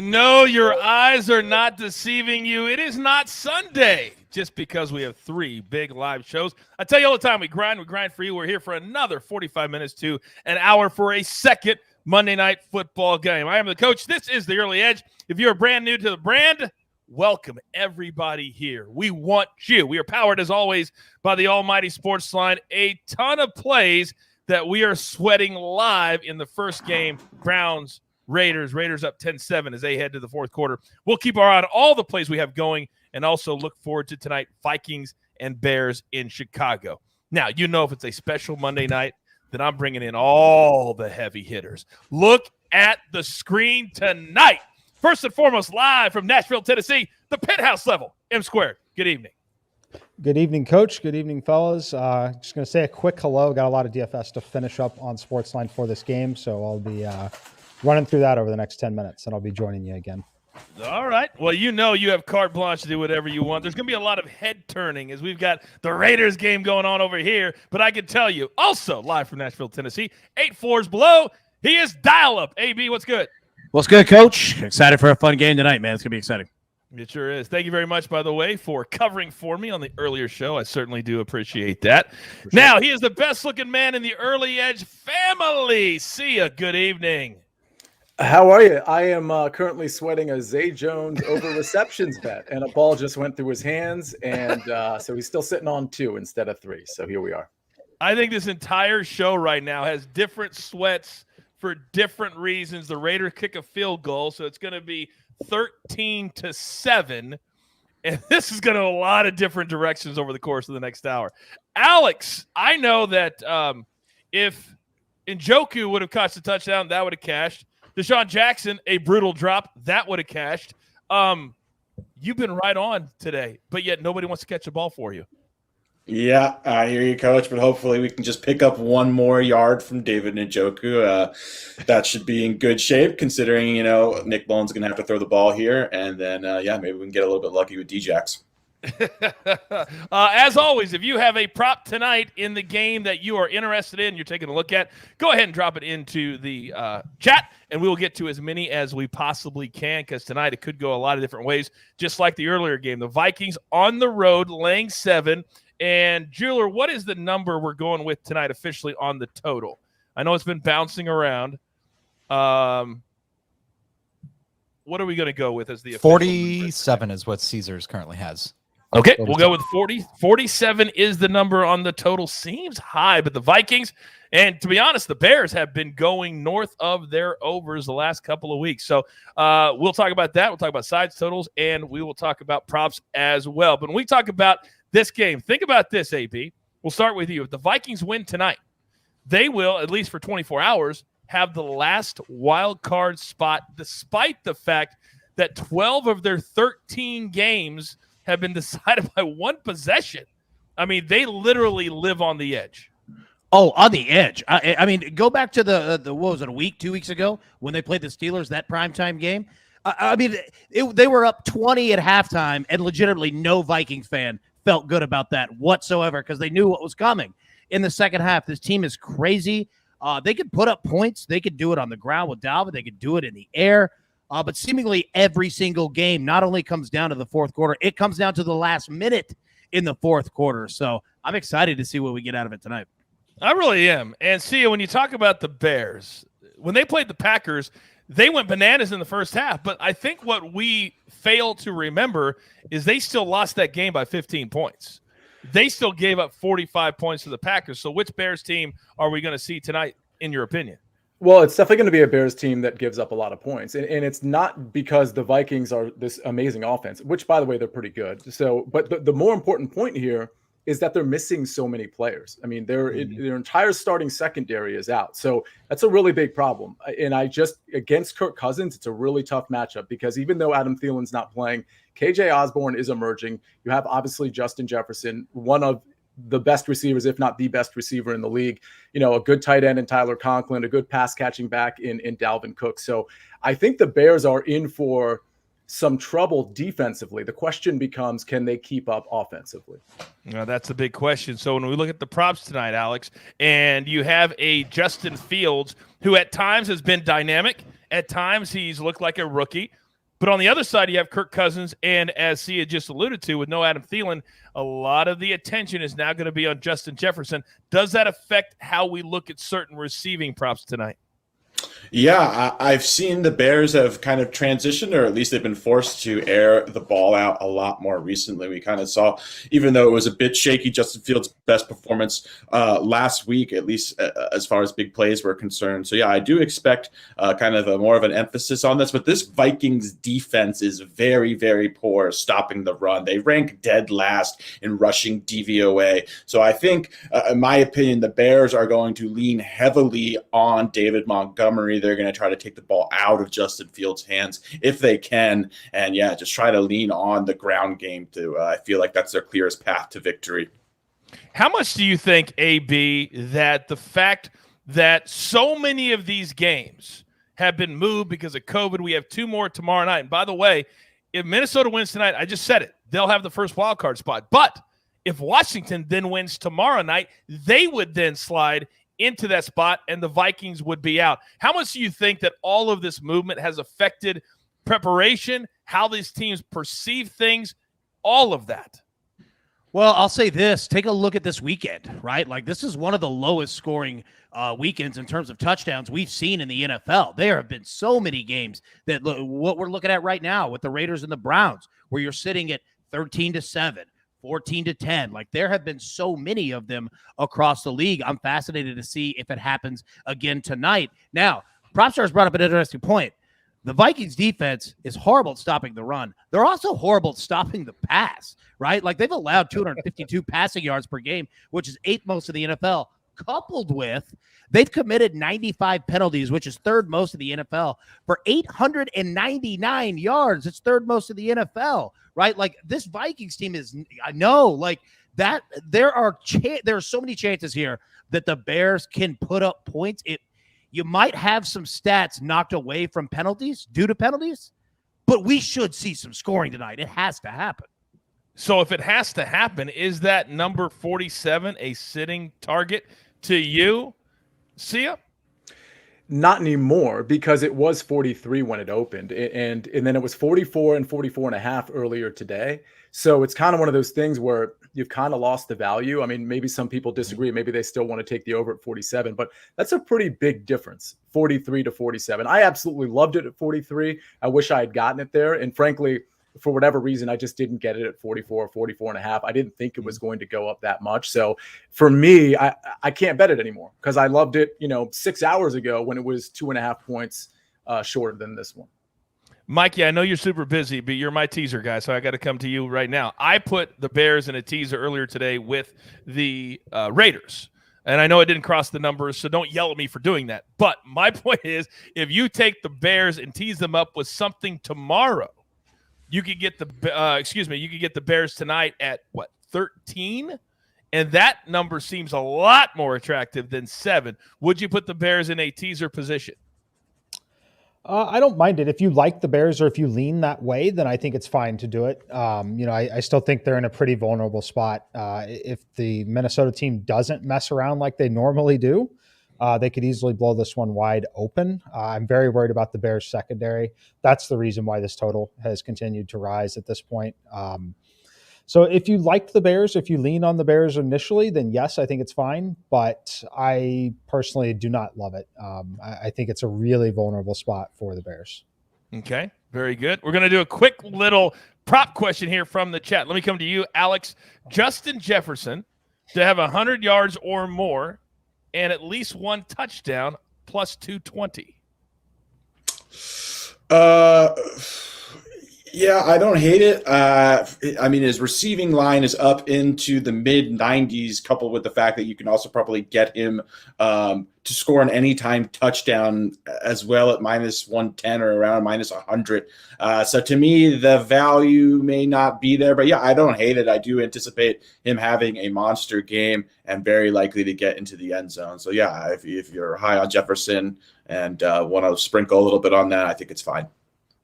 No, your eyes are not deceiving you. It is not Sunday just because we have 3 big live shows. I tell you all the time, we grind for you. We're here for another 45 minutes to an hour for a second Monday Night Football game. I am the coach. This is the Early Edge. If you're brand new to the brand, welcome everybody here. We want you. We are powered, as always, by the almighty SportsLine. A ton of plays that we are sweating live in the first game. Browns, Raiders up 10-7 as they head to the fourth quarter. We'll keep our eye on all the plays we have going and also look forward to tonight, Vikings and Bears in Chicago. Now, you know if it's a special Monday night, then I'm bringing in all the heavy hitters. Look at the screen tonight. First and foremost, live from Nashville, Tennessee, the penthouse level, M Squared. Good evening. Good evening, Coach. Good evening, fellas. Just going to say a quick hello. Got a lot of DFS to finish up on SportsLine for this game, so I'll be running through that over the next 10 minutes, and I'll be joining you again. All right. Well, you know you have carte blanche to do whatever you want. There's going to be a lot of head turning as we've got the Raiders game going on over here, but I can tell you, also live from Nashville, Tennessee, 8 floors below, he is dial-up. AB, what's good? What's good, Coach? Excited for a fun game tonight, man. It's going to be exciting. It sure is. Thank you very much, by the way, for covering for me on the earlier show. I certainly do appreciate that. Sure. Now, he is the best-looking man in the Early Edge family. See ya. Good evening. How are you? I am currently sweating a Zay Jones over receptions bet, and a ball just went through his hands, and so he's still sitting on 2 instead of 3. So here we are. I think this entire show right now has different sweats for different reasons. The Raiders kick a field goal, so it's going to be 13-7, and this is going to a lot of different directions over the course of the next hour. Alex, I know that if Njoku would have caught the touchdown, that would have cashed. Deshaun Jackson, a brutal drop, that would have cashed. You've been right on today, but yet nobody wants to catch the ball for you. Yeah, I hear you, Coach, but hopefully we can just pick up one more yard from David Njoku. That should be in good shape, considering, Nick Bone's going to have to throw the ball here, and then, maybe we can get a little bit lucky with D-Jax. As always, if you have a prop tonight in the game that you are interested in, you're taking a look at, go ahead and drop it into the chat, and we will get to as many as we possibly can, because tonight it could go a lot of different ways, just like the earlier game. The Vikings on the road, laying 7. And, Jeweler, what is the number we're going with tonight officially on the total? I know it's been bouncing around. What are we going to go with as the 47 is what Caesars currently has. Okay, we'll go with 40. 47 is the number on the total. Seems high, but the Vikings, and to be honest, the Bears have been going north of their overs the last couple of weeks. So we'll talk about that. We'll talk about sides totals, and we will talk about props as well. But when we talk about this game, think about this, AB. We'll start with you. If the Vikings win tonight, they will, at least for 24 hours, have the last wild card spot, despite the fact that 12 of their 13 games have been decided by one possession. I mean, they literally live on the edge. Oh, on the edge. I mean, go back to the what was it, 2 weeks ago when they played the Steelers, that primetime game? They were up 20 at halftime, and legitimately no Vikings fan felt good about that whatsoever because they knew what was coming in the second half. This team is crazy. They could put up points. They could do it on the ground with Dalvin. They could do it in the air. But seemingly every single game not only comes down to the fourth quarter, it comes down to the last minute in the fourth quarter. So I'm excited to see what we get out of it tonight. I really am. And see, when you talk about the Bears, when they played the Packers, they went bananas in the first half. But I think what we fail to remember is they still lost that game by 15 points. They still gave up 45 points to the Packers. So which Bears team are we going to see tonight, in your opinion? Well, it's definitely going to be a Bears team that gives up a lot of points. And it's not because the Vikings are this amazing offense, which, by the way, they're pretty good. So, but the more important point here is that they're missing so many players. I mean, their entire starting secondary is out. So that's a really big problem. And against Kirk Cousins, it's a really tough matchup because even though Adam Thielen's not playing, KJ Osborne is emerging. You have obviously Justin Jefferson, one of the best receivers, if not the best receiver in the league, a good tight end in Tyler Conklin, a good pass catching back in Dalvin Cook. So I think the Bears are in for some trouble defensively. The question becomes, can they keep up offensively? That's a big question. So when we look at the props tonight, Alex, and you have a Justin Fields who at times has been dynamic, at times he's looked like a rookie. But on the other side, you have Kirk Cousins, and as Sia just alluded to, with no Adam Thielen, a lot of the attention is now going to be on Justin Jefferson. Does that affect how we look at certain receiving props tonight? Yeah, I've seen the Bears have kind of transitioned, or at least they've been forced to air the ball out a lot more recently. We kind of saw, even though it was a bit shaky, Justin Fields' best performance last week, at least as far as big plays were concerned. So, yeah, I do expect kind of more of an emphasis on this. But this Vikings defense is very, very poor stopping the run. They rank dead last in rushing DVOA. So I think, in my opinion, the Bears are going to lean heavily on David Montgomery. They're going to try to take the ball out of Justin Fields' hands if they can. And, yeah, just try to lean on the ground game to I feel like that's their clearest path to victory. How much do you think, AB, that the fact that so many of these games have been moved because of COVID, we have 2 more tomorrow night. And by the way, if Minnesota wins tonight, I just said it, they'll have the first wild card spot. But if Washington then wins tomorrow night, they would then slide into that spot and the Vikings would be out. How much do you think that all of this movement has affected preparation, how these teams perceive things, all of that? Well, I'll say this. Take a look at this weekend, right? Like, this is one of the lowest scoring weekends in terms of touchdowns we've seen in the NFL. There have been so many games that what we're looking at right now with the Raiders and the Browns, where you're sitting at 13-7. 14-10. Like, there have been so many of them across the league. I'm fascinated to see if it happens again tonight. Now, PropStars brought up an interesting point. The Vikings defense is horrible at stopping the run. They're also horrible at stopping the pass, right? Like, they've allowed 252 passing yards per game, which is 8th most of the NFL, coupled with they've committed 95 penalties, which is 3rd most of the NFL, for 899 yards. It's 3rd most of the NFL, right? Like, this Vikings team is, I know, like that. There are so many chances here that the Bears can put up points. You might have some stats knocked away from penalties due to penalties, but we should see some scoring tonight. It has to happen. So if it has to happen, is that number 47 a sitting target to you, Sia? Not anymore, because it was 43 when it opened, and then it was 44 and 44.5 earlier today. So it's kind of one of those things where you've kind of lost the value. I mean, maybe some people disagree. Maybe they still want to take the over at 47, but that's a pretty big difference, 43 to 47. I absolutely loved it at 43. I wish I had gotten it there. And frankly, for whatever reason, I just didn't get it at 44, 44.5. I didn't think it was going to go up that much. So for me, I can't bet it anymore because I loved it, 6 hours ago when it was 2.5 points shorter than this one. Mikey, I know you're super busy, but you're my teaser guy, so I got to come to you right now. I put the Bears in a teaser earlier today with the Raiders, and I know it didn't cross the numbers, so don't yell at me for doing that. But my point is, if you take the Bears and tease them up with something tomorrow, you could get the Bears tonight at 13, and that number seems a lot more attractive than 7. Would you put the Bears in a teaser position? I don't mind it. If you like the Bears or if you lean that way, then I think it's fine to do it. I still think they're in a pretty vulnerable spot. If the Minnesota team doesn't mess around like they normally do, they could easily blow this one wide open. I'm very worried about the Bears secondary. That's the reason why this total has continued to rise at this point. So if you like the Bears, if you lean on the Bears initially, then yes, I think it's fine. But I personally do not love it. I think it's a really vulnerable spot for the Bears. Okay, very good. We're going to do a quick little prop question here from the chat. Let me come to you, Alex. Justin Jefferson to have 100 yards or more and at least 1 touchdown plus 220. Yeah, I don't hate it. I mean, his receiving line is up into the mid-90s, coupled with the fact that you can also probably get him to score an anytime touchdown as well at -110 or around -100. So to me, the value may not be there. But, yeah, I don't hate it. I do anticipate him having a monster game and very likely to get into the end zone. So, yeah, if you're high on Jefferson and want to sprinkle a little bit on that, I think it's fine.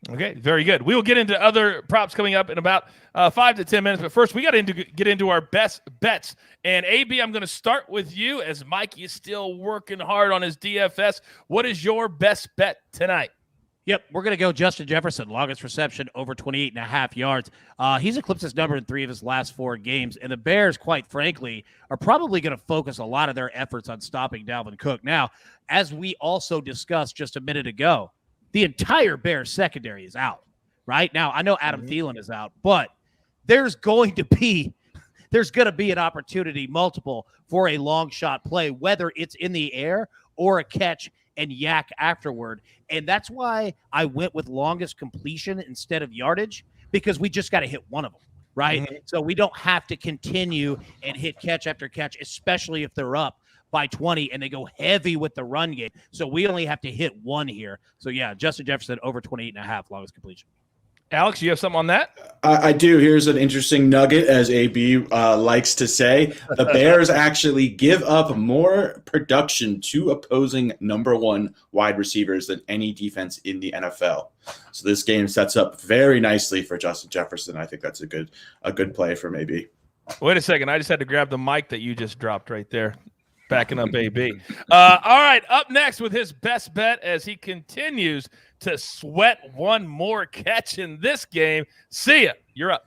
Okay, very good. We will get into other props coming up in about 5 to 10 minutes. But first, we got to get into our best bets. And, AB, I'm going to start with you as Mikey is still working hard on his DFS. What is your best bet tonight? Yep, we're going to go Justin Jefferson, longest reception, over 28.5 yards. He's eclipsed his number in 3 of his last 4 games, and the Bears, quite frankly, are probably going to focus a lot of their efforts on stopping Dalvin Cook. Now, as we also discussed just a minute ago, the entire Bears secondary is out, right? Now, I know Adam Thielen is out, but there's going to be an opportunity, multiple, for a long shot play, whether it's in the air or a catch and yak afterward. And that's why I went with longest completion instead of yardage, because we just got to hit one of them, right? Mm-hmm. So we don't have to continue and hit catch after catch, especially if they're up by 20 and they go heavy with the run game. So we only have to hit one here. So yeah, Justin Jefferson over 28.5 longest completion. Alex, you have something on that? I do. Here's an interesting nugget, as AB likes to say. The Bears actually give up more production to opposing number 1 wide receivers than any defense in the NFL. So this game sets up very nicely for Justin Jefferson. I think that's a good play for maybe. Wait a second. I just had to grab the mic that you just dropped right there. Backing up AB. All right, up next with his best bet as he continues to sweat one more catch in this game. See ya. You're up.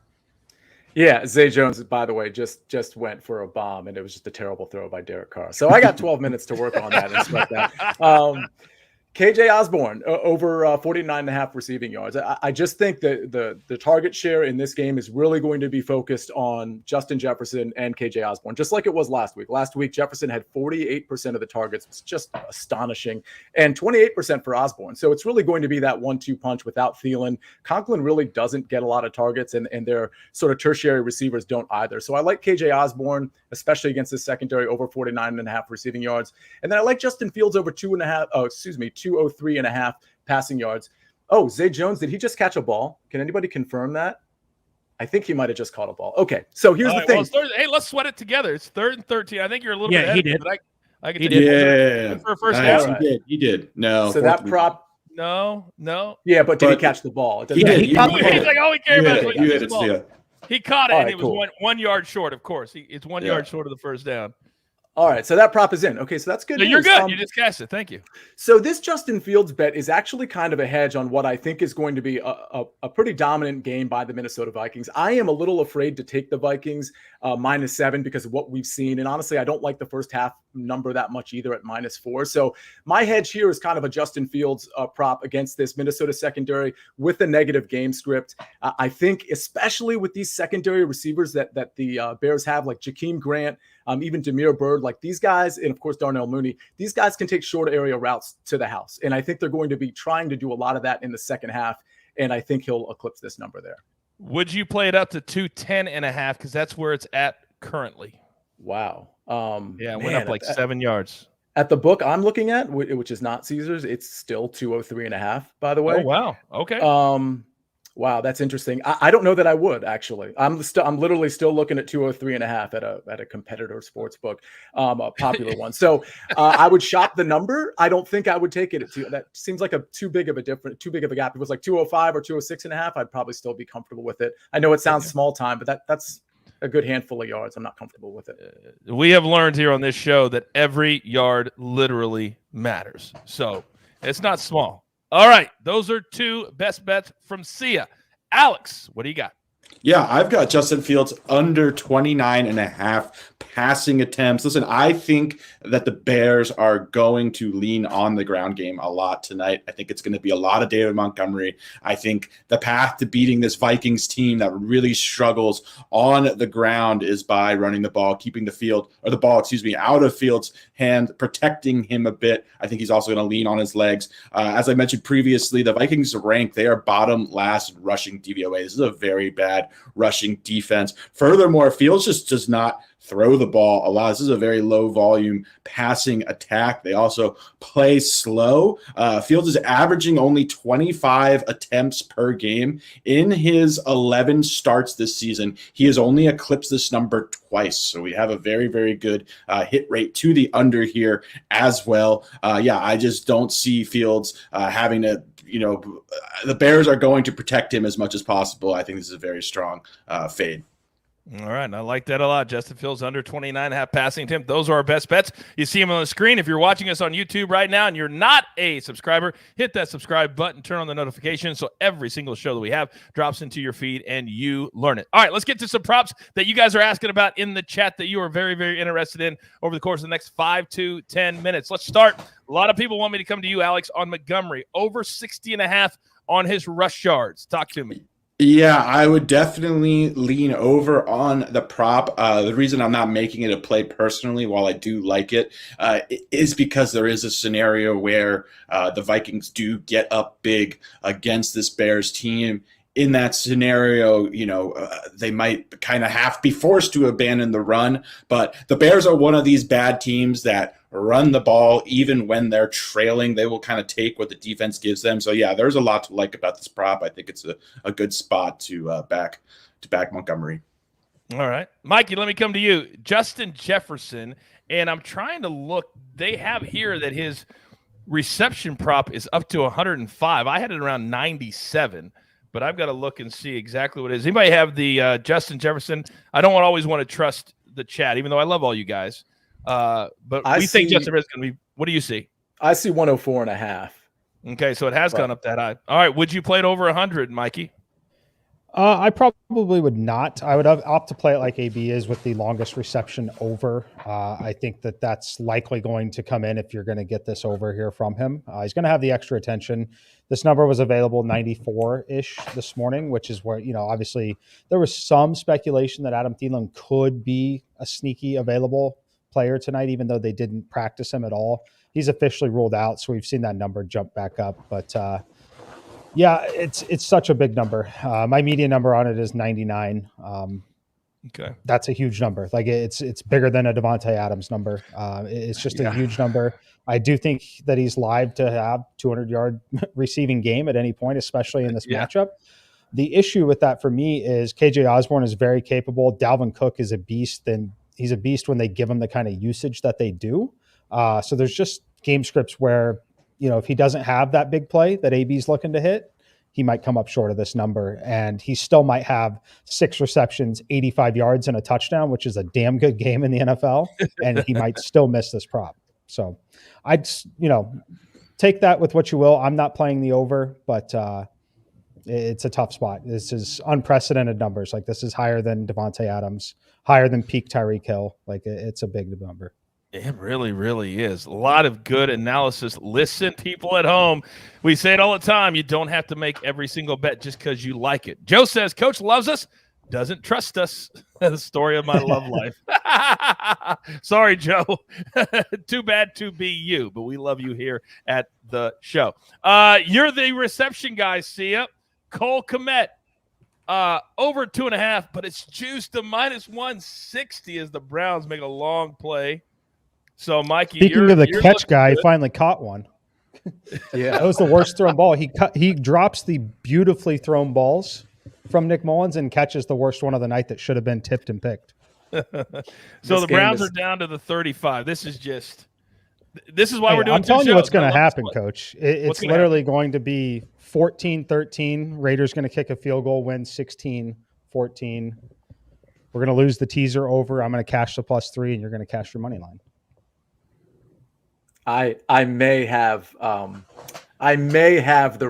Yeah, Zay Jones, by the way, just went for a bomb, and it was just a terrible throw by Derek Carr. So I got 12 minutes to work on that and sweat that. KJ Osborne over 49.5 receiving yards. I just think that the target share in this game is really going to be focused on Justin Jefferson and KJ Osborne, just like it was last week. Last week, Jefferson had 48% of the targets. It's just astonishing. And 28% for Osborne. So it's really going to be that 1-2 punch without Thielen. Conklin really doesn't get a lot of targets, and their sort of tertiary receivers don't either. So I like KJ Osborne, especially against the secondary, over 49.5 receiving yards. And then I like Justin Fields over 203.5 passing yards. Oh, Zay Jones, did he just catch a ball? Can anybody confirm that? I think he might have just caught a ball. Okay, so here's the thing. Well, hey, let's sweat it together. It's 3rd and 13. I think you're a little bit ahead. He did. But I can He take did. for a first Nice. down. He did. No. So that prop. No. Yeah, but did he catch the ball? He did. He's like, all we care about is you hit it. Yeah. He caught it, All and right, it was 1 yard short, of course. It's 1 yard short of the first down. All right, so that prop is in. Okay, so that's good. So you're good. You just cashed it. Thank you. So this Justin Fields bet is actually kind of a hedge on what I think is going to be a pretty dominant game by the Minnesota Vikings. I am a little afraid to take the Vikings -7 because of what we've seen. And honestly, I don't like the first half number that much either at -4. So my hedge here is kind of a Justin Fields prop against this Minnesota secondary with a negative game script. I think especially with these secondary receivers that the Bears have, like Jakeem Grant, even Damiere Byrd, like these guys, and of course Darnell Mooney, these guys can take short area routes to the house. And I think they're going to be trying to do a lot of that in the second half. And I think he'll eclipse this number there. Would you play it up to 210.5? Because that's where it's at currently. Wow. It went up like 7 yards. At the book I'm looking at, which is not Caesars, it's still 203.5, by the way. Oh, wow. Okay. Wow, that's interesting. I don't know that I would actually. I'm literally still looking at 203.5 at a competitor sports book, a popular one. So I would shop the number. I don't think I would take it at 2. That seems like too big of a gap. If it was like 205 or 206.5, I'd probably still be comfortable with it. I know it sounds small time, but that's a good handful of yards. I'm not comfortable with it. We have learned here on this show that every yard literally matters. So it's not small. All right. Those are 2 best bets from Sia. Alex, what do you got? Yeah, I've got Justin Fields under 29.5 passing attempts. Listen, I think that the Bears are going to lean on the ground game a lot tonight. I think it's going to be a lot of David Montgomery. I think the path to beating this Vikings team that really struggles on the ground is by running the ball, keeping the ball out of Fields' hand, protecting him a bit. I think he's also going to lean on his legs. As I mentioned previously, the Vikings they are bottom last rushing DVOA. This is a very bad rushing defense. Furthermore, Fields just does not throw the ball a lot. This is a very low volume passing attack. They also play slow. Fields is averaging only 25 attempts per game. In his 11 starts this season, he has only eclipsed this number twice. So we have a very, very good hit rate to the under here as well. I just don't see Fields having to, the Bears are going to protect him as much as possible. I think this is a very strong fade. All right, I like that a lot. Justin Fields under 29.5 passing attempt. Those are our best bets. You see them on the screen. If you're watching us on YouTube right now and you're not a subscriber, hit that subscribe button, turn on the notifications so every single show that we have drops into your feed and you learn it. All right, let's get to some props that you guys are asking about in the chat that you are very, very interested in over the course of the next 5 to 10 minutes. Let's start. A lot of people want me to come to you, Alex, on Montgomery. Over 60.5 on his rush yards. Talk to me. Yeah, I would definitely lean over on the prop. The reason I'm not making it a play personally, while I do like it, is because there is a scenario where the Vikings do get up big against this Bears team. In that scenario, they might kind of be forced to abandon the run. But the Bears are one of these bad teams that run the ball even when they're trailing. They will kind of take what the defense gives them. So, yeah, there's a lot to like about this prop. I think it's a good spot to back Montgomery. All right. Mikey, let me come to you. Justin Jefferson, and I'm trying to look. They have here that his reception prop is up to 105. I had it around 97. But I've got to look and see exactly what it is. Anybody have the Justin Jefferson? I don't always want to trust the chat, even though I love all you guys. But we think Justin Jefferson is going to be – what do you see? I see 104.5. Okay, so it has gone up that high. All right, would you play it over 100, Mikey? I probably would not. I would opt to play it like AB is with the longest reception over. I think that's likely going to come in if you're going to get this over here from him. He's going to have the extra attention. This number was available 94-ish this morning, which is where, obviously there was some speculation that Adam Thielen could be a sneaky available player tonight, even though they didn't practice him at all. He's officially ruled out, so we've seen that number jump back up. But, yeah, it's such a big number. My median number on it is 99. Okay, that's a huge number. Like it's bigger than a Devontae Adams number. It's just a huge number. I do think that he's live to have 200-yard receiving game at any point, especially in this matchup. The issue with that for me is KJ Osborne is very capable. Dalvin Cook is a beast, and he's a beast when they give him the kind of usage that they do. So there's just game scripts where, if he doesn't have that big play that AB's looking to hit, he might come up short of this number, and he still might have 6 receptions, 85 yards, and a touchdown, which is a damn good game in the NFL, and he might still miss this prop. So I'd, take that with what you will. I'm not playing the over, but it's a tough spot. This is unprecedented numbers. Like, this is higher than Devontae Adams, higher than peak Tyreek Hill. Like, it's a big number. It really, really is. A lot of good analysis. Listen, people at home, we say it all the time. You don't have to make every single bet just because you like it. Joe says, Coach loves us, doesn't trust us. The story of my love life. Sorry, Joe. Too bad to be you, but we love you here at the show. You're the reception guy, Sia. Cole Kmet, over 2.5, but it's juiced to -160 as the Browns make a long play. So, Mikey, speaking of the catch guy, he finally caught one. Yeah, that was the worst thrown ball. He drops the beautifully thrown balls from Nick Mullins and catches the worst one of the night that should have been tipped and picked. So the Browns are down to the 35. This is why we're doing. I'm telling you what's going to happen, Coach. It's literally going to be 14-13. Raiders going to kick a field goal, win 16-14. We're going to lose the teaser over. I'm going to cash the +3, and you're going to cash your money line. I may have the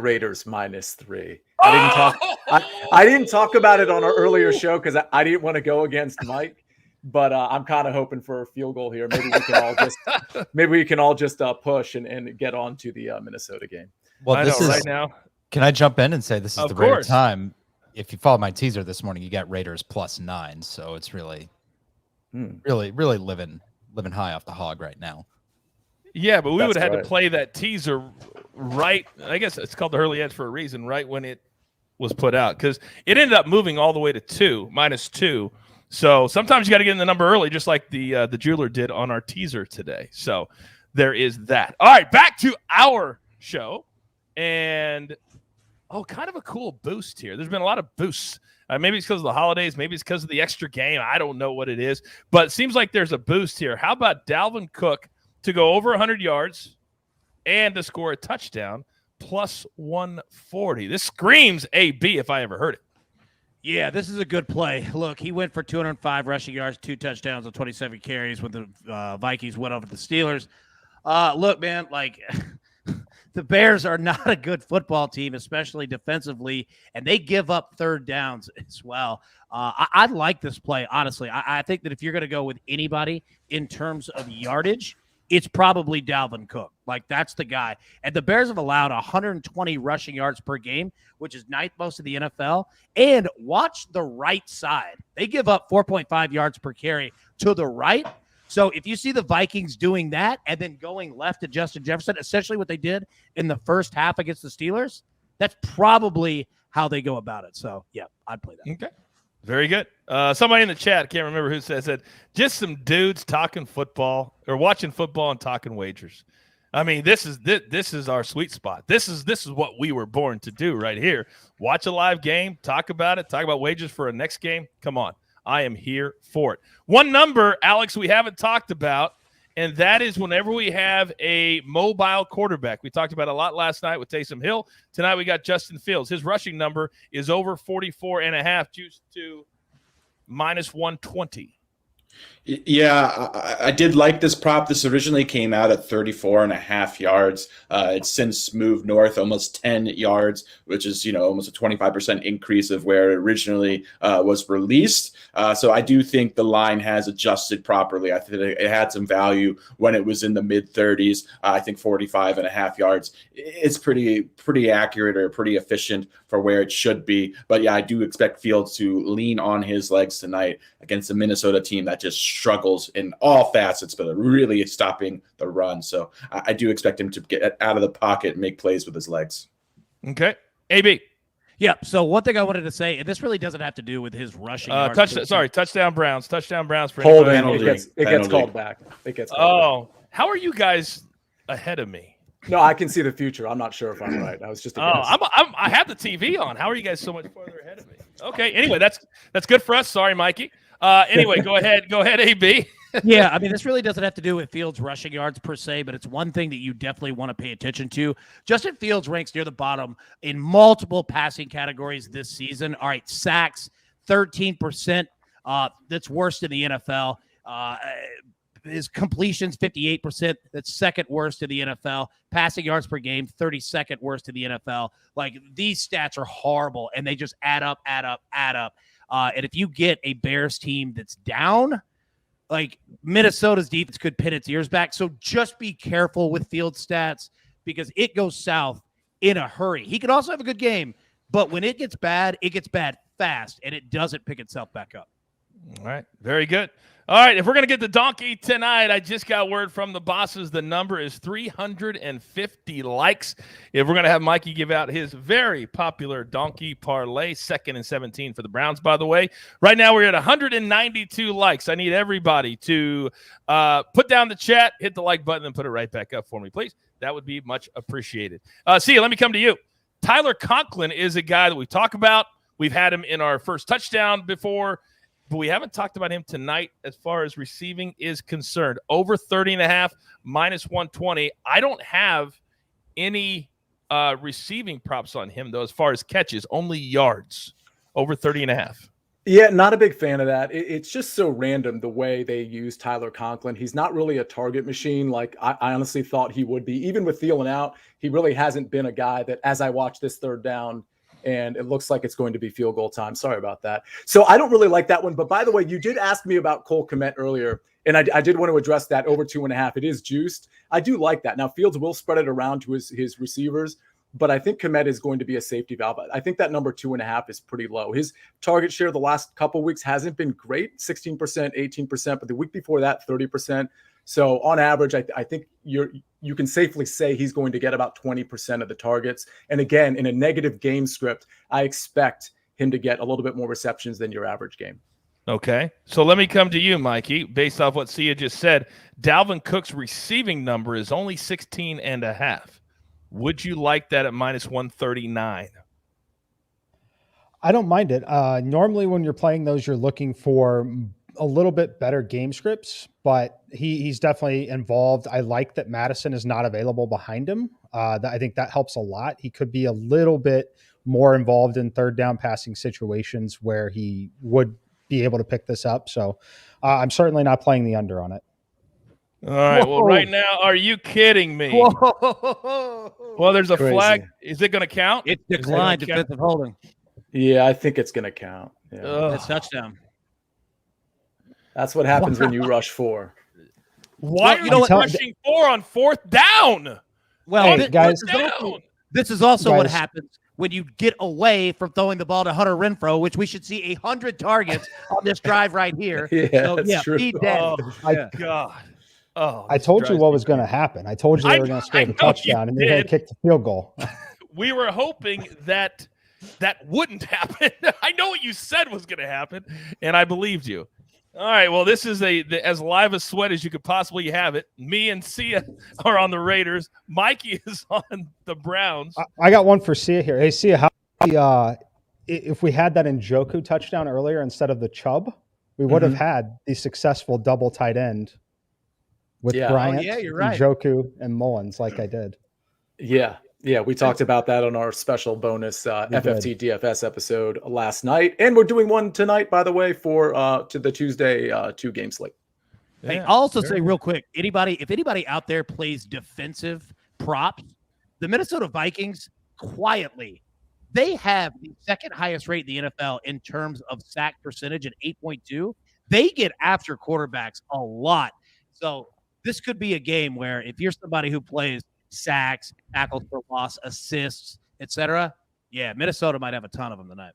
Raiders -3. I didn't talk about it on our earlier show because I didn't want to go against Mike, but I'm kind of hoping for a field goal here. Maybe we can all just push and get on to the Minnesota game. Well, this is right now. Can I jump in and say this is of the right course. time? If you followed my teaser this morning, you got Raiders +9, so it's really living high off the hog right now. Yeah, but we would have had to play that teaser right. I guess it's called the Hurley Edge for a reason, right when it was put out, because it ended up moving all the way to -2. So sometimes you got to get in the number early, just like the jeweler did on our teaser today. So there is that. All right, back to our show, and kind of a cool boost here. There's been a lot of boosts. Maybe it's because of the holidays. Maybe it's because of the extra game. I don't know what it is, but it seems like there's a boost here. How about Dalvin Cook to go over 100 yards and to score a touchdown, +140. This screams AB if I ever heard it. Yeah, this is a good play. Look, he went for 205 rushing yards, 2 touchdowns on 27 carries when the Vikings went over the Steelers. Look, man, like the Bears are not a good football team, especially defensively, and they give up third downs as well. I like this play, honestly. I think that if you're going to go with anybody in terms of yardage, it's probably Dalvin Cook. Like, that's the guy. And the Bears have allowed 120 rushing yards per game, which is ninth most of the NFL. And watch the right side. They give up 4.5 yards per carry to the right. So if you see the Vikings doing that and then going left to Justin Jefferson, essentially what they did in the first half against the Steelers, that's probably how they go about it. So, yeah, I'd play that. Okay. Very good. Somebody in the chat, can't remember who said, just some dudes talking football or watching football and talking wagers. I mean, this is our sweet spot. This is what we were born to do right here. Watch a live game, talk about it, talk about wagers for a next game. Come on. I am here for it. One number, Alex, we haven't talked about, and that is whenever we have a mobile quarterback. We talked about it a lot last night with Taysom Hill. Tonight we got Justin Fields. His rushing number is over 44.5, juiced to -120. Yeah, I did like this prop. This originally came out at 34.5 yards. It's since moved north almost 10 yards, which is, almost a 25% increase of where it originally was released. So I do think the line has adjusted properly. I think it had some value when it was in the mid 30s. I think 45.5 yards. It's pretty accurate or pretty efficient for where it should be. But yeah, I do expect Fields to lean on his legs tonight against the Minnesota team that just struggles in all facets, but really stopping the run. So I do expect him to get out of the pocket and make plays with his legs. Okay. AB. Yeah, so one thing I wanted to say, and this really doesn't have to do with his rushing yards. Touchdown Browns. Touchdown Browns for Hold anybody. it gets called back. It gets called back. How are you guys ahead of me? No, I can see the future. I'm not sure if I'm right. I was just a guess. I have the TV on. How are you guys so much farther ahead of me? Okay, anyway, that's good for us. Sorry, Mikey. Anyway, go ahead, AB. Yeah, I mean, this really doesn't have to do with Fields' rushing yards per se, but it's one thing that you definitely want to pay attention to. Justin Fields ranks near the bottom in multiple passing categories this season. All right, sacks, 13%. That's worst in the NFL. His completions, 58%. That's second worst in the NFL. Passing yards per game, 32nd worst in the NFL. Like, these stats are horrible, and they just add up. And if you get a Bears team that's down, like, Minnesota's defense could pin its ears back. So just be careful with field stats because it goes south in a hurry. He could also have a good game, but when it gets bad fast, and it doesn't pick itself back up. All right. Very good. All right. If we're going to get the donkey tonight, I just got word from the bosses. The number is 350 likes. If we're going to have Mikey give out his very popular donkey parlay, 2nd and 17 for the Browns, by the way. Right now we're at 192 likes. I need everybody to put down the chat, hit the like button, and put it right back up for me, please. That would be much appreciated. See you. Let me come to you. Tyler Conklin is a guy that we talk about. We've had him in our first touchdown before, but we haven't talked about him tonight as far as receiving is concerned. Over 30.5, -120. I don't have any receiving props on him, though, as far as catches, only yards, over 30.5. Yeah, not a big fan of that. It's just so random the way they use Tyler Conklin. He's not really a target machine like I honestly thought he would be. Even with Thielen out, he really hasn't been a guy that, as I watch this third down, and it looks like it's going to be field goal time. Sorry about that. So I don't really like that one. But by the way, you did ask me about Cole Kmet earlier, and I did want to address that over 2.5. It is juiced. I do like that. Now, Fields will spread it around to his receivers, but I think Kmet is going to be a safety valve. I think that number 2.5 is pretty low. His target share the last couple of weeks hasn't been great, 16%, 18%, but the week before that, 30%. So on average, I think you can safely say he's going to get about 20% of the targets. And again, in a negative game script, I expect him to get a little bit more receptions than your average game. Okay. So let me come to you, Mikey. Based off what Sia just said, Dalvin Cook's receiving number is only 16.5. Would you like that at -139? I don't mind it. Normally when you're playing those, you're looking for a little bit better game scripts, but he's definitely involved. I like that Madison is not available behind him. I think that helps a lot. He could be a little bit more involved in third down passing situations where he would be able to pick this up. So I'm certainly not playing the under on it. All right. Well, right now, are you kidding me? Whoa. Well, there's a Crazy. flag. Is it going to count? It's declined Is it gonna defensive holding. Yeah, I think it's going to count. Yeah. That's touchdown. That's what happens when you rush 4. Why are you rushing 4 on 4th down? Well, Hey, guys, this is also what Guys. happens when you get away from throwing the ball to Hunter Renfrow, which we should see 100 targets on this drive right here. Yeah, that's true. Be dead. Oh, Yeah. God. Oh, I this told you drives what me was going to happen. I told you they were going to score I the know you touchdown and they're going to did. kick the field goal. We were hoping that wouldn't happen. I know what you said was going to happen, and I believed you. All right, well, this is as live a sweat as you could possibly have it. Me and Sia are on the Raiders. Mikey is on the Browns. I got one for Sia here. Hey, Sia, how if we had that Njoku touchdown earlier instead of the Chubb, we would have had the successful double tight end with Bryant, you're right. Njoku, and Mullins like I did. Yeah. Yeah, we talked about that on our special bonus FFT DFS episode last night, and we're doing one tonight, by the way, for to the Tuesday 2-game slate. Hey, I'll also say real quick, if anybody out there plays defensive props, the Minnesota Vikings quietly, they have the second highest rate in the NFL in terms of sack percentage at 8.2. They get after quarterbacks a lot. So this could be a game where if you're somebody who plays sacks, tackles for loss, assists, etc. Yeah, Minnesota might have a ton of them tonight.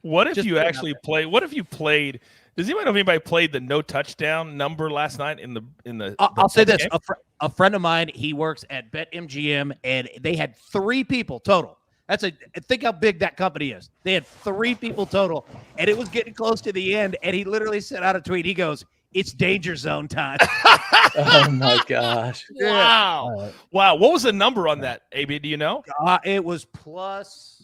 What if you actually play? What if you played? Does anybody know if anybody played the no touchdown number last night in the? I'll say this: a friend of mine, he works at BetMGM, and they had 3 people total. Think how big that company is. They had 3 people total, and it was getting close to the end. And he literally sent out a tweet. He goes, "It's danger zone time." Oh my gosh! Wow! Wow! What was the number on that? AB, do you know? It was plus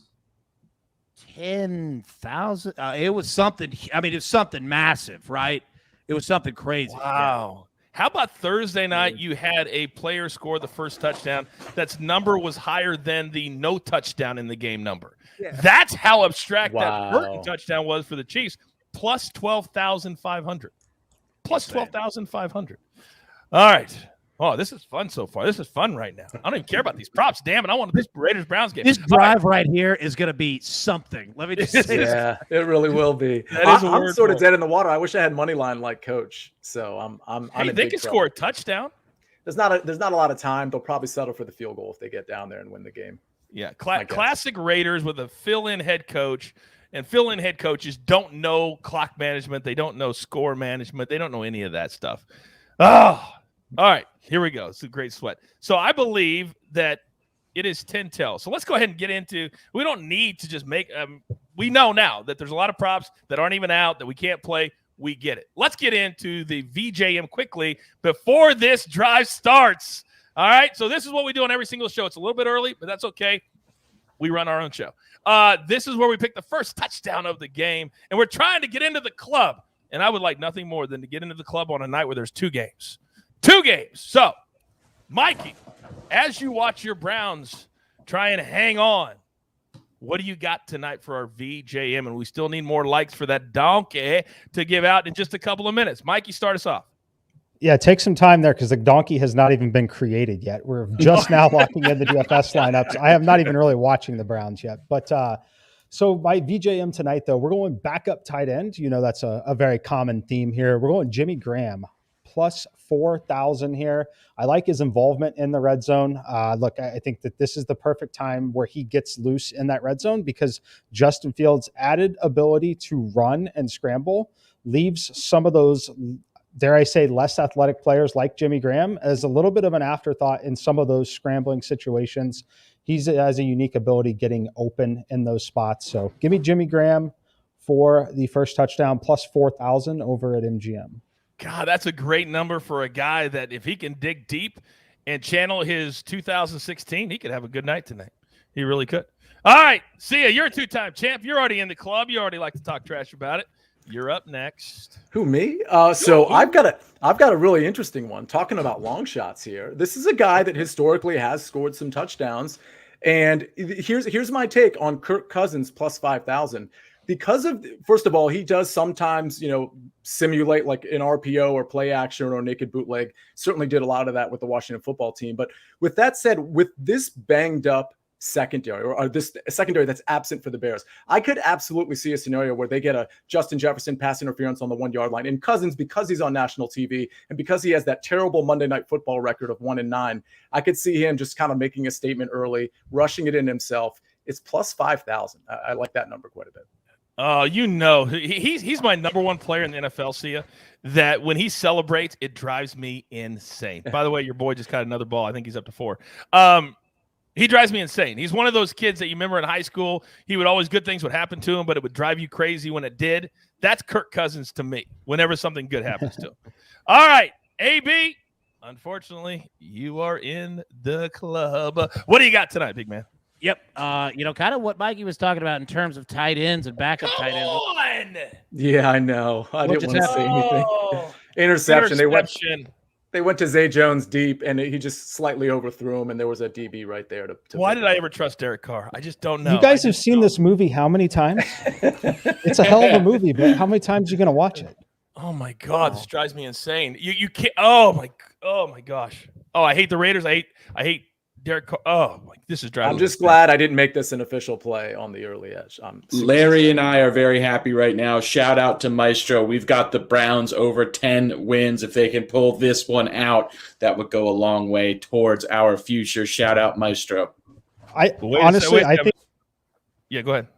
10,000. It was something. I mean, it was something massive, right? It was something crazy. Wow. How about Thursday night? You had a player score the first touchdown. That's number was higher than the no touchdown in the game number. Yeah. That's how abstract that Burton touchdown was for the Chiefs. Plus 12,500. Plus 12,500. All right. Oh, this is fun so far. This is fun right now. I don't even care about these props. Damn it. I want this Raiders-Browns game. This drive right here is going to be something. Let me just say Yeah, it really will be. I'm sort of dead in the water. I wish I had money line like Coach. So I'm they can score a touchdown. There's not a lot of time. They'll probably settle for the field goal if they get down there and win the game. Yeah, classic Raiders with a fill-in head coach. And fill-in head coaches don't know clock management. They don't know score management. They don't know any of that stuff. Oh, all right. Here we go. It's a great sweat. So I believe that it is 10-tell. So let's go ahead and get into – we don't need to just make we know now that there's a lot of props that aren't even out that we can't play. We get it. Let's get into the VJM quickly before this drive starts. All right? So this is what we do on every single show. It's a little bit early, but that's okay. We run our own show. This is where we pick the first touchdown of the game, and we're trying to get into the club. And I would like nothing more than to get into the club on a night where there's 2 games. 2 games. So, Mikey, as you watch your Browns try and hang on, what do you got tonight for our VJM? And we still need more likes for that donkey to give out in just a couple of minutes. Mikey, start us off. Yeah, take some time there because the donkey has not even been created yet. We're just now locking in the DFS lineups. I am not even really watching the Browns yet. But so my VJM tonight, though, we're going backup tight end. You know, that's a very common theme here. We're going Jimmy Graham plus 4,000 here. I like his involvement in the red zone. Look, I think that this is the perfect time where he gets loose in that red zone because Justin Fields' added ability to run and scramble leaves some of those, dare I say, less athletic players like Jimmy Graham as a little bit of an afterthought in some of those scrambling situations. He has a unique ability getting open in those spots. So give me Jimmy Graham for the first touchdown plus 4,000 over at MGM. God, that's a great number for a guy that if he can dig deep and channel his 2016, he could have a good night tonight. He really could. All right, Sia, you're a 2-time champ. You're already in the club. You already like to talk trash about it. You're up next. Who, me? So I've got a really interesting one. Talking about long shots here. This is a guy that historically has scored some touchdowns. And here's my take on Kirk Cousins plus 5,000. Because of, first of all, he does sometimes, simulate like an RPO or play action or naked bootleg. Certainly did a lot of that with the Washington football team. But with that said, with this banged up secondary or this secondary that's absent for the Bears, I could absolutely see a scenario where they get a Justin Jefferson pass interference on the 1 yard line. And Cousins, because he's on national TV and because he has that terrible Monday Night Football record of 1-9, I could see him just kind of making a statement early, rushing it in himself. It's plus 5,000. I like that number quite a bit. He's my number one player in the NFL, Sia, that when he celebrates, it drives me insane. By the way, your boy just caught another ball. I think he's up to 4. He drives me insane. He's one of those kids that you remember in high school. He would always, good things would happen to him, but it would drive you crazy when it did. That's Kirk Cousins to me, whenever something good happens to him. All right, AB, unfortunately, you are in the club. What do you got tonight, big man? Yep. Kind of what Mikey was talking about in terms of tight ends and backup tight ends. Yeah, I know. I didn't want to say anything. Interception. They went to Zay Jones deep, and he just slightly overthrew him, and there was a DB right there. Why did I ever trust Derek Carr? I just don't know. You guys have seen this movie how many times? It's a hell of a movie, but how many times are you going to watch it? Oh my God, this drives me insane. You can't. Oh my gosh. Oh, I hate the Raiders. I hate Derek Carr. Oh, this is driving. I'm just glad I didn't make this an official play on the early edge. Larry and I are very happy right now. Shout out to Maestro. We've got the Browns over 10 wins. If they can pull this one out, that would go a long way towards our future. Shout out Maestro. I think. Yeah, go ahead.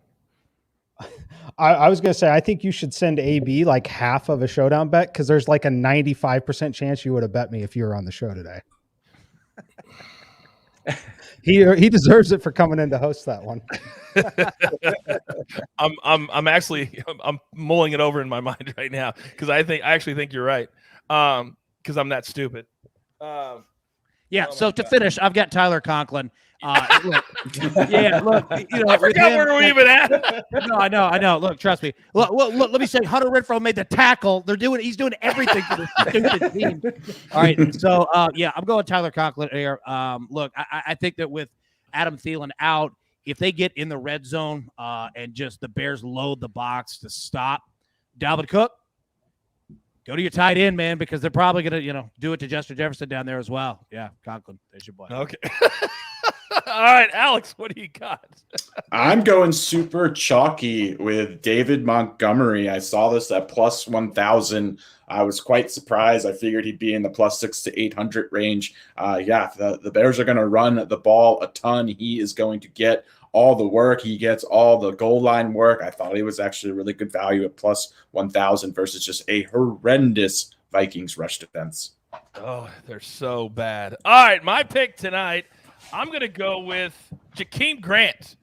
I was going to say, I think you should send AB like half of a showdown bet because there's like a 95% chance you would have bet me if you were on the show today. He deserves it for coming in to host that one. I'm mulling it over in my mind right now because I actually think you're right. Because I'm that stupid. So to finish, I've got Tyler Conklin. Look, I forgot where we're even at. No, I know. Look, trust me. Look, let me say, Hunter Renfrow made the tackle. He's doing everything for the stupid team. All right, so I'm going Tyler Conklin here. Look, I think that with Adam Thielen out, if they get in the red zone and just the Bears load the box to stop Dalvin Cook, go to your tight end, man, because they're probably gonna, do it to Justin Jefferson down there as well. Yeah, Conklin, there's your boy. Okay. All right, Alex, what do you got? I'm going super chalky with David Montgomery. I saw this at plus 1,000. I was quite surprised. I figured he'd be in the plus 600 to 800 range. The Bears are going to run the ball a ton. He is going to get all the work. He gets all the goal line work. I thought he was actually a really good value at plus 1,000 versus just a horrendous Vikings rush defense. Oh, they're so bad. All right, my pick tonight, I'm going to go with Jakeem Grant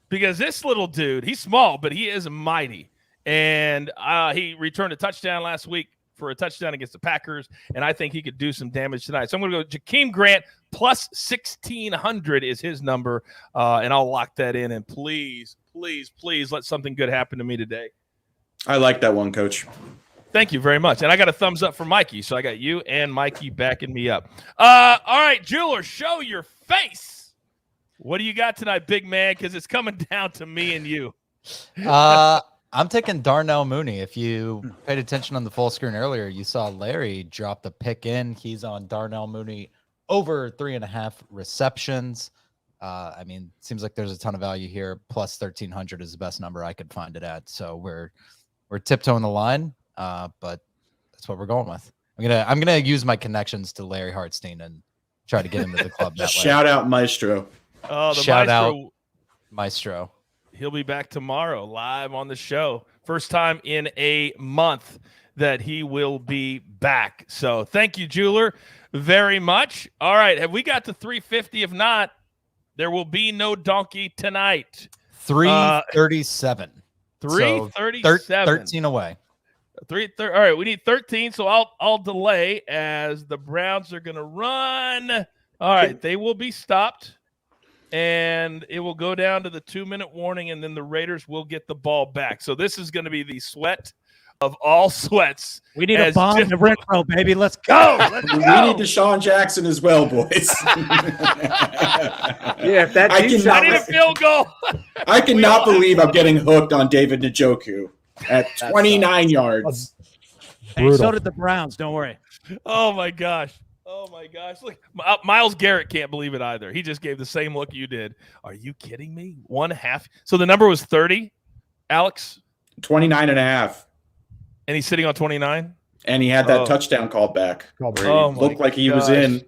because this little dude, he's small, but he is mighty. And he returned a touchdown last week for a touchdown against the Packers, and I think he could do some damage tonight. So I'm going to go Jakeem Grant plus 1,600 is his number, and I'll lock that in. And please, please, please let something good happen to me today. I like that one, Coach. Thank you very much. And I got a thumbs up from Mikey. So I got you and Mikey backing me up. All right, Jeweler, show your face. What do you got tonight, big man? Because it's coming down to me and you. I'm taking Darnell Mooney. If you paid attention on the full screen earlier, you saw Larry drop the pick in. He's on Darnell Mooney over 3.5 receptions. Seems like there's a ton of value here. Plus 1,300 is the best number I could find it at. So we're tiptoeing the line. But that's what we're going with. I'm gonna use my connections to Larry Hartstein and try to get him to the club. That Shout out Maestro. Oh, Shout out Maestro. He'll be back tomorrow live on the show. First time in a month that he will be back. So thank you, Jeweler, very much. All right, have we got to 350? If not, there will be no donkey tonight. 337. 337. 13 away. All right, we need 13, so I'll delay as the Browns are going to run. All right, they will be stopped, and it will go down to the 2-minute warning, and then the Raiders will get the ball back. So this is going to be the sweat of all sweats. We need a as bomb Jeff- to retro, baby. Let's go. Let's We go. need Deshaun Jackson as well, boys. Yeah, if that I deep cannot- shot I need a was- field goal. I cannot believe I'm getting hooked on David Njoku at 29 yards. Hey, Brutal. so did the Browns. Don't worry. Oh my gosh. Oh my gosh. Look, Myles Garrett can't believe it either. He just gave the same look you did. Are you kidding me? 1/2. So the number was 30, Alex, 29 and a half. and he's sitting on 29. And he had that Oh. touchdown called back. Called Where Oh he my looked like he was gosh. in.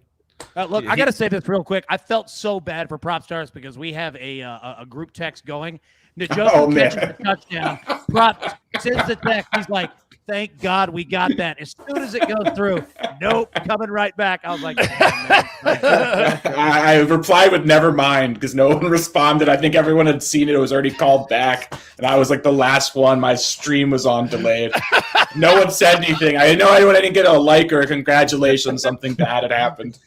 Look, Yeah, I got to say this real quick. I felt so bad for Prop Stars because we have a group text going. Njoku Oh, man. catches a touchdown. Prop sends the text. He's like, thank God we got that. As soon as it goes through, nope, coming right back. I was like, oh, man. I replied with never mind because no one responded. I think everyone had seen it. It was already called back. And I was like the last one. My stream was on delayed. No one said anything. I know I didn't get a like or a congratulations. Something bad had happened.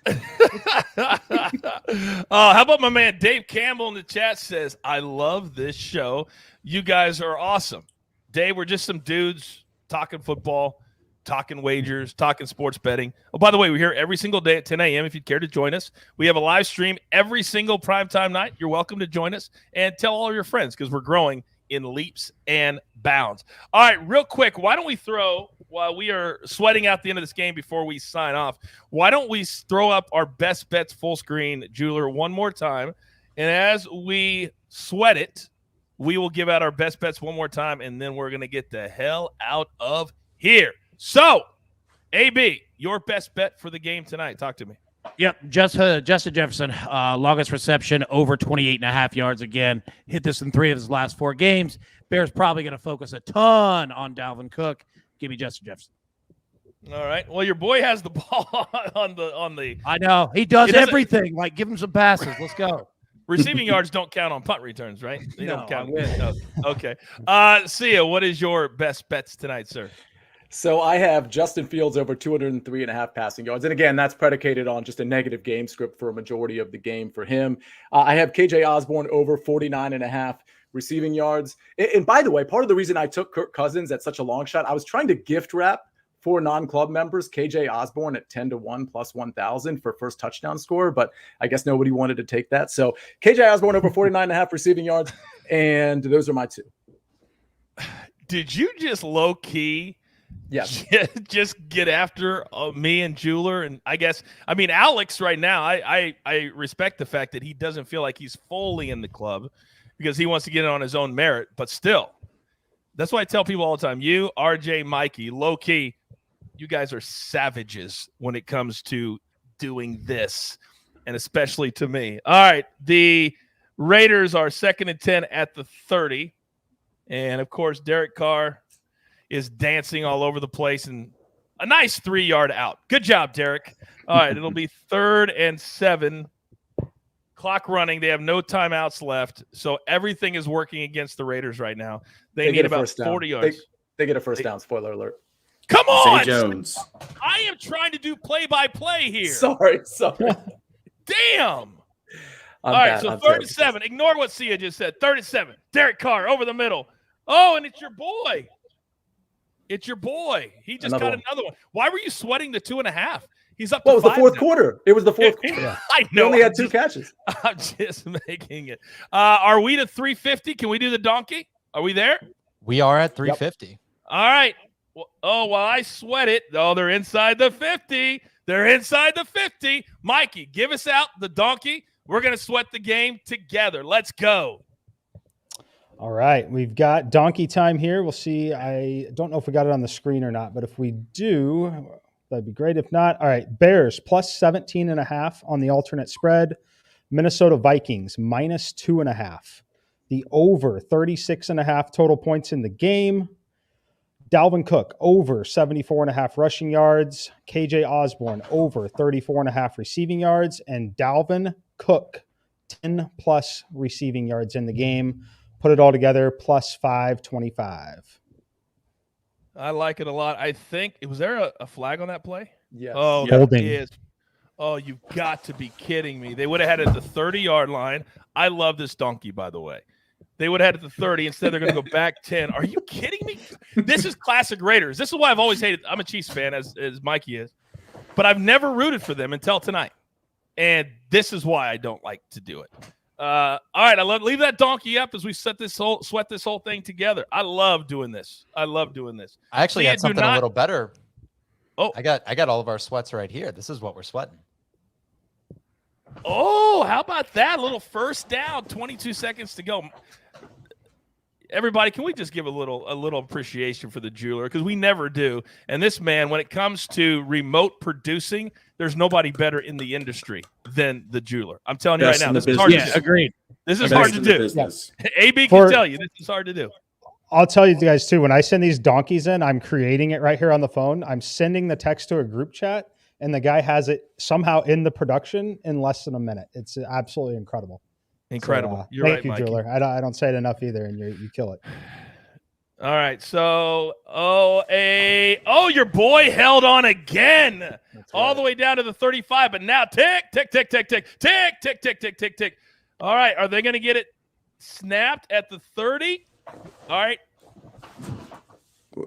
How about my man Dave Campbell in the chat says, I love this show. You guys are awesome. Dave, we're just some dudes talking football, talking wagers, talking sports betting. Oh, by the way, we're here every single day at 10 a.m. if you'd care to join us. We have a live stream every single primetime night. You're welcome to join us and tell all your friends because we're growing in leaps and bounds. All right, real quick, why don't we throw, while we are sweating out the end of this game before we sign off, why don't we throw up our best bets full screen, Jeweler, one more time. And as we sweat it, we will give out our best bets one more time, and then we're going to get the hell out of here. So, AB, your best bet for the game tonight. Talk to me. Yep, Justin Jefferson, longest reception, over 28.5 yards again. Hit this in 3 of his last 4 games. Bears probably going to focus a ton on Dalvin Cook. Give me Justin Jefferson. All right. Well, your boy has the ball on the I know. He does He doesn't- everything. Like, give him some passes. Let's go. receiving yards don't count on punt returns, right? They No, don't count. I wish. No. Okay. Sia, what is your best bets tonight, sir? So I have Justin Fields over 203.5 passing yards. And again, that's predicated on just a negative game script for a majority of the game for him. I have KJ Osborne over 49.5 receiving yards. And by the way, part of the reason I took Kirk Cousins at such a long shot, I was trying to gift wrap for non-club members KJ Osborne at 10-1 plus 1,000 for first touchdown score, but I guess nobody wanted to take that. So KJ Osborne over 49.5 receiving yards, and those are my 2. Did you just low key Yes. just get after me and Jeweler? And I mean, Alex right now, I respect the fact that he doesn't feel like he's fully in the club because he wants to get it on his own merit, but still, that's why I tell people all the time, you, RJ, Mikey, low key, you guys are savages when it comes to doing this, and especially to me. All right, the Raiders are 2nd and 10 at the 30, and of course, Derek Carr is dancing all over the place and a nice 3-yard out. Good job, Derek. All right, it'll be 3rd and 7. Clock running. They have no timeouts left, so everything is working against the Raiders right now. They need get a about first down. 40 yards. They get a first down. Spoiler alert. Come on! Zay Jones. I am trying to do play-by-play here. Sorry. Damn. I'm All right, bad. so I'm 3rd terrible. and 7. Ignore what Sia just said. 3rd and 7. Derek Carr over the middle. Oh, and it's your boy. It's your boy. He just got another one. Why were you sweating the 2.5? He's up to Well, it was the 5 fourth now. quarter. It was the fourth quarter. I He know. only had I'm 2 just- catches. I'm just making it. Are we to 350? Can we do the donkey? Are we there? We are at 350. All right. Well, while I sweat it, they're inside the 50. They're inside the 50. Mikey, give us out the donkey. We're going to sweat the game together. Let's go. All right, we've got donkey time here. We'll see. I don't know if we got it on the screen or not, but if we do, that'd be great. If not, all right, Bears plus 17.5 on the alternate spread. Minnesota Vikings minus 2.5. The over 36.5 total points in the game. Dalvin Cook over 74.5 rushing yards. KJ Osborne over 34.5 receiving yards. And Dalvin Cook 10 plus receiving yards in the game. Put it all together, plus 525. I like it a lot. I think, was there a flag on that play? Yes. Oh, Yeah. Holding. there is. Oh, you've got to be kidding me. They would have had it at the 30-yard line. I love this donkey, by the way. They would have had it to 30. Instead, they're going to go back 10. Are you kidding me? This is classic Raiders. This is why I've always hated. I'm a Chiefs fan, as Mikey is, but I've never rooted for them until tonight. And this is why I don't like to do it. All right, leave that donkey up as we sweat this whole thing together. I love doing this. I actually had something a little better. Oh, I got all of our sweats right here. This is what we're sweating. Oh, how about that? A little first down, 22 seconds to go. Everybody, can we just give a little appreciation for the jeweler? Because we never do. And this man, when it comes to remote producing, there's nobody better in the industry than the jeweler. I'm telling you right now, this is hard to do. Agreed. This is hard to do. AB can tell you this is hard to do. I'll tell you guys too, when I send these donkeys in, I'm creating it right here on the phone. I'm sending the text to a group chat, and the guy has it somehow in the production in less than a minute. It's absolutely incredible. Incredible. So, You're thank right, you, Mikey. jeweler. I don't say it enough either, and you kill it. All right, so your boy held on again, all the way down to the 35, but now tick, tick, tick, tick, tick, tick, tick, tick, tick, tick, tick. All right, are they going to get it snapped at the 30? All right.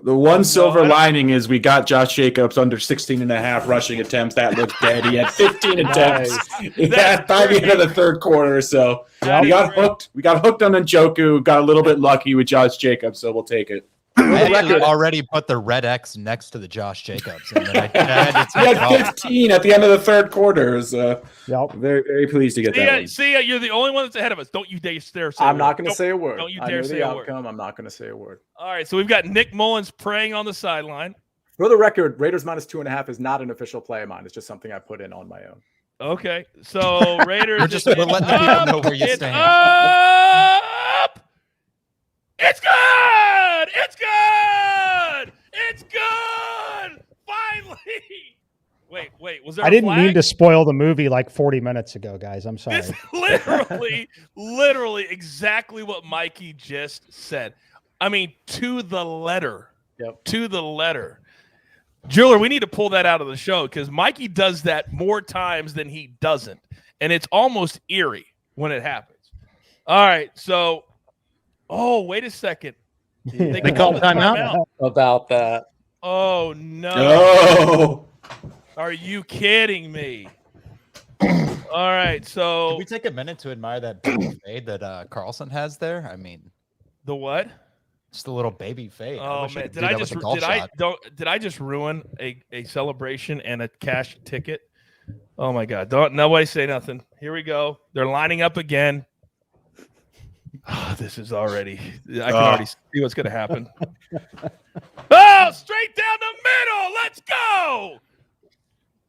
The one silver lining is we got Josh Jacobs under 16.5 rushing attempts. That looked dead. He had 15 attempts by the end of the third quarter. So we got hooked. We got hooked on Njoku. Got a little bit lucky with Josh Jacobs, so we'll take it. I actually already put the red X next to the Josh Jacobs. And then I had to he had 15 at the end of the third quarter. So very, very pleased to get that one. See ya, you're the only one that's ahead of us. Don't you dare say I'm not going to say a word. Don't you dare say a word. I'm not going to say a word. All right, so we've got Nick Mullins praying on the sideline. For the record, Raiders minus 2.5 is not an official play of mine. It's just something I put in on my own. Okay, so Raiders. we're letting the people know where you stand. Up! It's good! It's good! It's good! Finally! Wait, was there I didn't flag? mean to spoil the movie like 40 minutes ago, guys. I'm sorry. It's literally exactly what Mikey just said. I mean, to the letter. Yep. To the letter. Jeweler, we need to pull that out of the show because Mikey does that more times than he doesn't. And it's almost eerie when it happens. All right, so wait a second. They called timeout about that. Oh no. Oh. Are you kidding me? All right, so Can we take a minute to admire that baby fade that Carlson has there? I mean, the what? Just a little baby fade. Oh man, did I just ruin a celebration and a cash ticket? Oh my God! Nobody say nothing. Here we go. They're lining up again. Oh, this is already. I can already see what's going to happen. Straight down the middle. Let's go.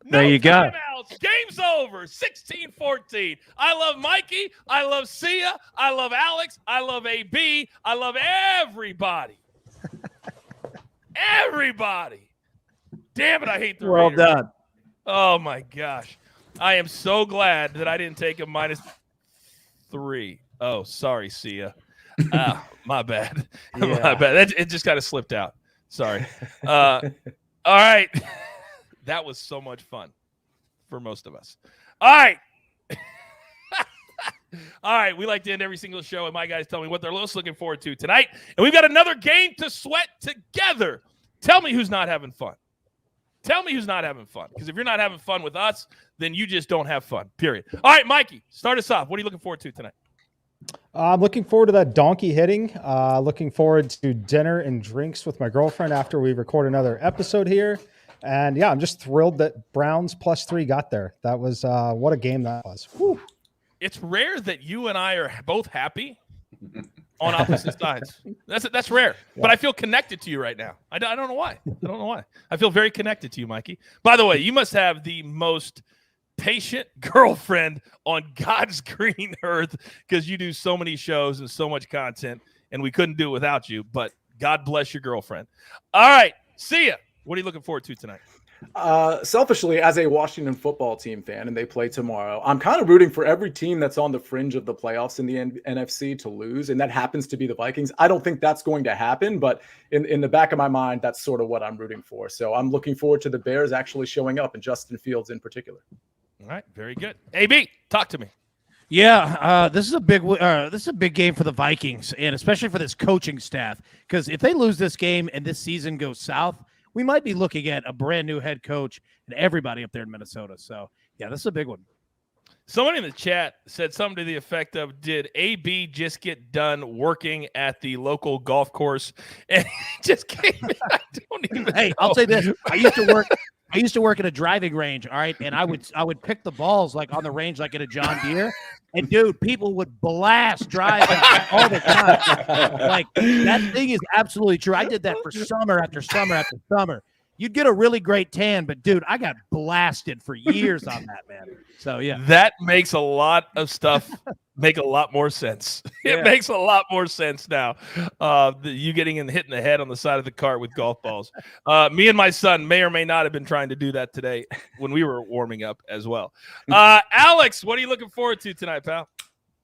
There you go. Game's over. 16-14. I love Mikey. I love Sia. I love Alex. I love AB. I love everybody. Everybody. Damn it, I hate the Well Raiders. done. Oh, my gosh. I am so glad that I didn't take a -3. Oh, sorry, Sia. My bad. My bad. It just kind of slipped out. Sorry. All right. That was so much fun for most of us. All right. All right. We like to end every single show, and my guys tell me what they're most looking forward to tonight. And we've got another game to sweat together. Tell me who's not having fun. Tell me who's not having fun. Because if you're not having fun with us, then you just don't have fun, period. All right, Mikey, start us off. What are you looking forward to tonight? I'm looking forward to that donkey hitting. Looking forward to dinner and drinks with my girlfriend after we record another episode here. And yeah, I'm just thrilled that Browns +3 got there. That was what a game that was. Whew. It's rare that you and I are both happy on opposite sides. That's rare. Yeah. But I feel connected to you right now. I don't know why. I feel very connected to you, Mikey. By the way, you must have the most patient girlfriend on God's green earth because you do so many shows and so much content, and we couldn't do it without you. But God bless your girlfriend. All right, see ya. What are you looking forward to tonight? Selfishly, as a Washington football team fan, and they play tomorrow, I'm kind of rooting for every team that's on the fringe of the playoffs in the NFC to lose, and that happens to be the Vikings. I don't think that's going to happen, but in the back of my mind, that's sort of what I'm rooting for. So I'm looking forward to the Bears actually showing up, and Justin Fields in particular. All right, very good. AB, talk to me. Yeah, this is a big game for the Vikings, and especially for this coaching staff. Because if they lose this game and this season goes south, we might be looking at a brand new head coach and everybody up there in Minnesota. So, yeah, this is a big one. Someone in the chat said something to the effect of, did AB just get done working at the local golf course and just came in? I don't even know. I'll say this. I used to work at a driving range, all right, and I would pick the balls like on the range like at a John Deere. And dude, people would blast drive all the time. Like that thing is absolutely true. I did that for summer after summer after summer. You'd get a really great tan, but dude, I got blasted for years on that, man. So yeah, that makes a lot of stuff make a lot more sense. It makes a lot more sense now. You getting and hitting the head on the side of the cart with golf balls. Me and my son may or may not have been trying to do that today when we were warming up as well. Alex, what are you looking forward to tonight, pal?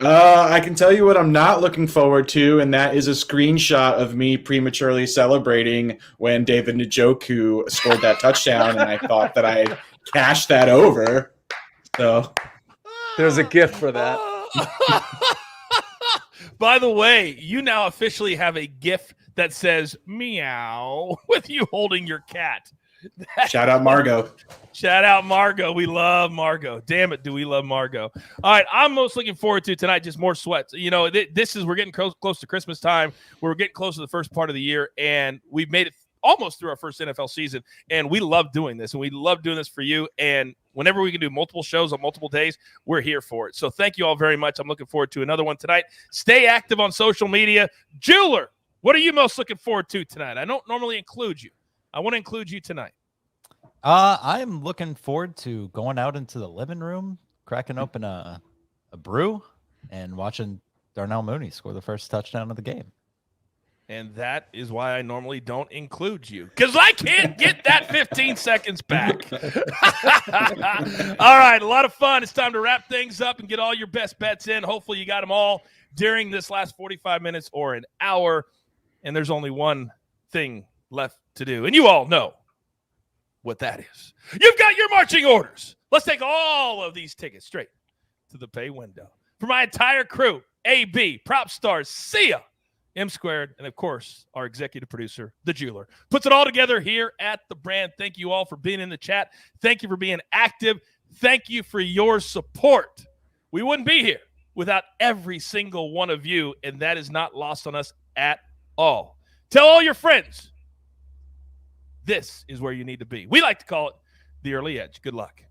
I can tell you what I'm not looking forward to, and that is a screenshot of me prematurely celebrating when David Njoku scored that touchdown, and I thought that I cashed that over. So there's a gift for that. By the way, you now officially have a GIF that says meow with you holding your cat. Shout out Margot. Shout out Margot. We love Margot. Damn it, do we love Margot. All right, I'm most looking forward to tonight just more sweats. You know, we're getting close to Christmas time. We're getting close to the first part of the year, and we've made it almost through our first NFL season, and we love doing this, and we love doing this for you. And whenever we can do multiple shows on multiple days, we're here for it. So thank you all very much. I'm looking forward to another one tonight. Stay active on social media. Jeweler, what are you most looking forward to tonight? I don't normally include you. I want to include you tonight. I'm looking forward to going out into the living room, cracking open a brew, and watching Darnell Mooney score the first touchdown of the game. And that is why I normally don't include you, because I can't get that 15 seconds back. All right, a lot of fun. It's time to wrap things up and get all your best bets in. Hopefully you got them all during this last 45 minutes or an hour. And there's only one thing left to do. And you all know what that is. You've got your marching orders. Let's take all of these tickets straight to the pay window. For my entire crew, AB, Prop Stars, Sia, M Squared, and of course, our executive producer, the Jeweler, puts it all together here at the brand. Thank you all for being in the chat. Thank you for being active. Thank you for your support. We wouldn't be here without every single one of you, and that is not lost on us at all. Tell all your friends. This is where you need to be. We like to call it the early edge. Good luck.